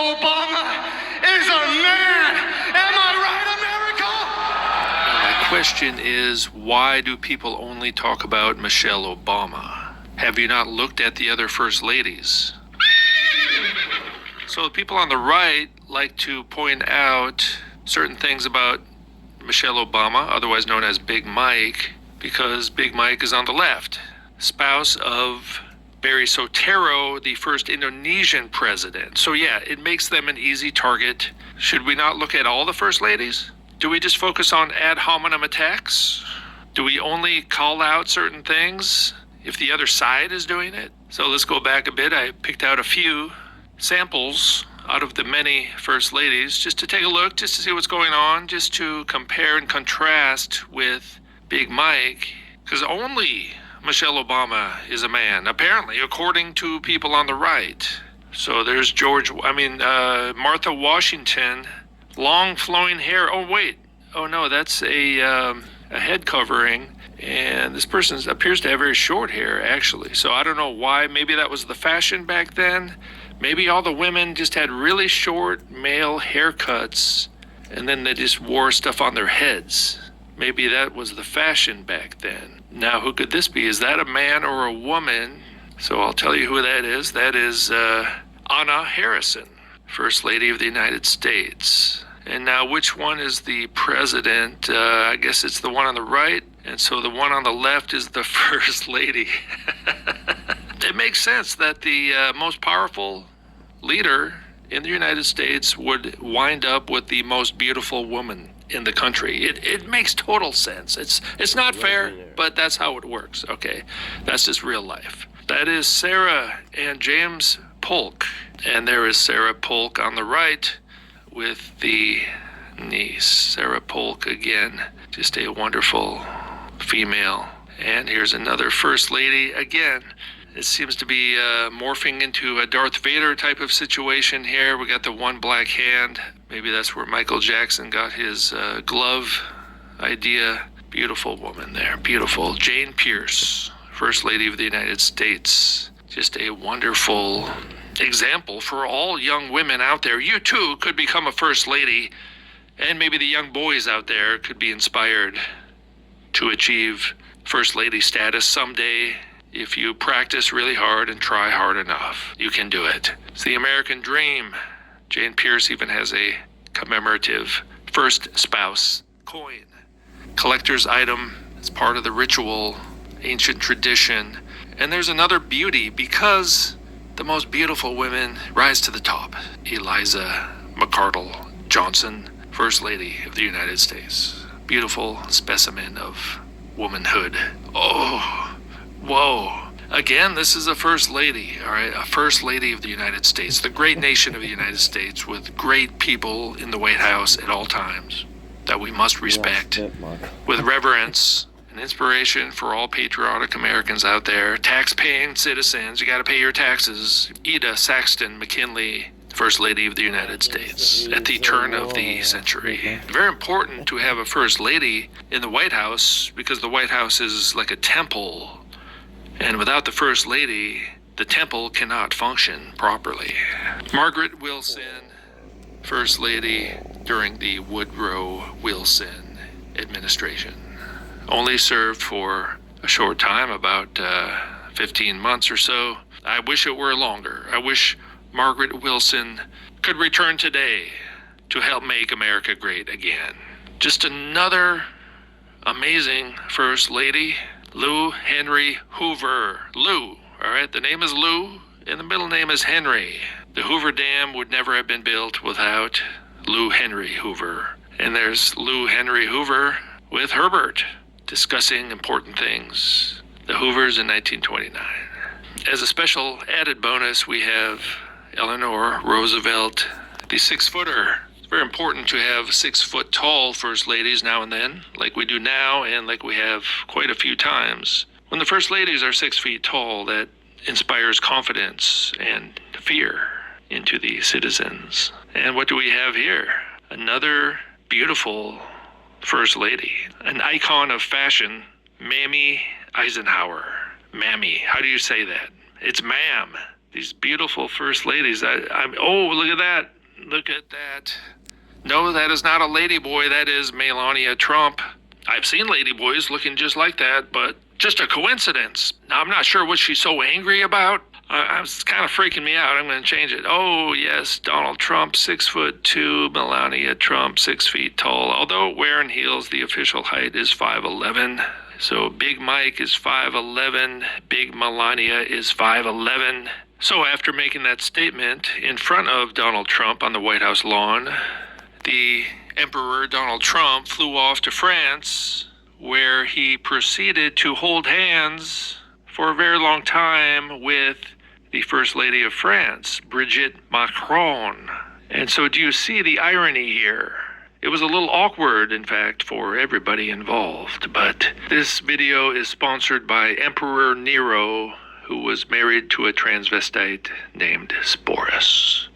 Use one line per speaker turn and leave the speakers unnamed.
Obama is a man. Am I right, America?
My question is, why do people only talk about Michelle Obama? Have you not looked at the other first ladies? So the people on the right like to point out certain things about Michelle Obama, otherwise known as Big Mike, because Big Mike is on the left, spouse of Barry Soetoro, the first Indonesian president. So yeah, it makes them an easy target. Should we not look at all the first ladies? Do we just focus on ad hominem attacks? Do we only call out certain things if the other side is doing it? So let's go back a bit. I picked out a few samples out of the many first ladies just to take a look, just to see what's going on, just to compare and contrast with Big Mike, because only Michelle Obama is a man, apparently, according to people on the right. So there's Martha Washington, long flowing hair. Oh, wait. Oh, no, that's a head covering. And this person appears to have very short hair, actually. So I don't know why. Maybe that was the fashion back then. Maybe all the women just had really short male haircuts, and then they just wore stuff on their heads. Maybe that was the fashion back then. Now, who could this be? Is that a man or a woman? So I'll tell you who that is. That is Anna Harrison, First Lady of the United States. And now, which one is the president? I guess it's the one on the right. And so the one on the left is the First Lady. It makes sense that the most powerful leader in the United States would wind up with the most beautiful woman in the country. It makes total sense. It's not fair, but that's how it works. Okay, that's just real life. That is Sarah and James Polk. And there is Sarah Polk on the right with the niece. Sarah Polk again, just a wonderful female. And here's another First Lady again. It seems to be morphing into a Darth Vader type of situation here. We got the one black hand. Maybe that's where Michael Jackson got his glove idea. Beautiful woman there, beautiful. Jane Pierce, First Lady of the United States. Just a wonderful example for all young women out there. You too could become a First Lady, and maybe the young boys out there could be inspired to achieve First Lady status someday. If you practice really hard and try hard enough, you can do it. It's the American dream. Jane Pierce even has a commemorative first spouse coin. Collector's item. It's part of the ritual, ancient tradition. And there's another beauty, because the most beautiful women rise to the top. Eliza McArdle Johnson, First Lady of the United States. Beautiful specimen of womanhood. Oh, whoa. Again, this is a First Lady, all right? A First Lady of the United States, the great nation of the United States, with great people in the White House at all times that we must respect with reverence and inspiration for all patriotic Americans out there. Tax-paying citizens, you got to pay your taxes. Ida Saxton McKinley, First Lady of the United States at the turn of the century. Very important to have a First Lady in the White House, because the White House is like a temple. And without the First Lady, the temple cannot function properly. Margaret Wilson, First Lady during the Woodrow Wilson administration. Only served for a short time, about 15 months or so. I wish it were longer. I wish Margaret Wilson could return today to help make America great again. Just another amazing First Lady. Lou Henry Hoover. Lou, all right? The name is Lou, and the middle name is Henry. The Hoover Dam would never have been built without Lou Henry Hoover. And there's Lou Henry Hoover with Herbert discussing important things. The Hoovers in 1929. As a special added bonus, we have Eleanor Roosevelt, the 6-footer. It's very important to have 6-foot-tall First Ladies now and then, like we do now and like we have quite a few times. When the First Ladies are 6 feet tall, that inspires confidence and fear into the citizens. And what do we have here? Another beautiful First Lady, an icon of fashion, Mamie Eisenhower. Mammy, how do you say that? It's ma'am. These beautiful first ladies. Oh, look at that. Look at that. No, that is not a ladyboy. That is Melania Trump. I've seen ladyboys looking just like that, but just a coincidence. Now, I'm not sure what she's so angry about. It's kind of freaking me out. I'm going to change it. Oh, yes, Donald Trump, 6'2", Melania Trump, 6 feet tall. Although wearing heels, the official height is 5'11". So Big Mike is 5'11", Big Melania is 5'11". So after making that statement in front of Donald Trump on the White House lawn, the Emperor Donald Trump flew off to France, where he proceeded to hold hands for a very long time with the First Lady of France, Brigitte Macron. And so do you see the irony here? It was a little awkward, in fact, for everybody involved. But this video is sponsored by Emperor Nero, who was married to a transvestite named Sporus.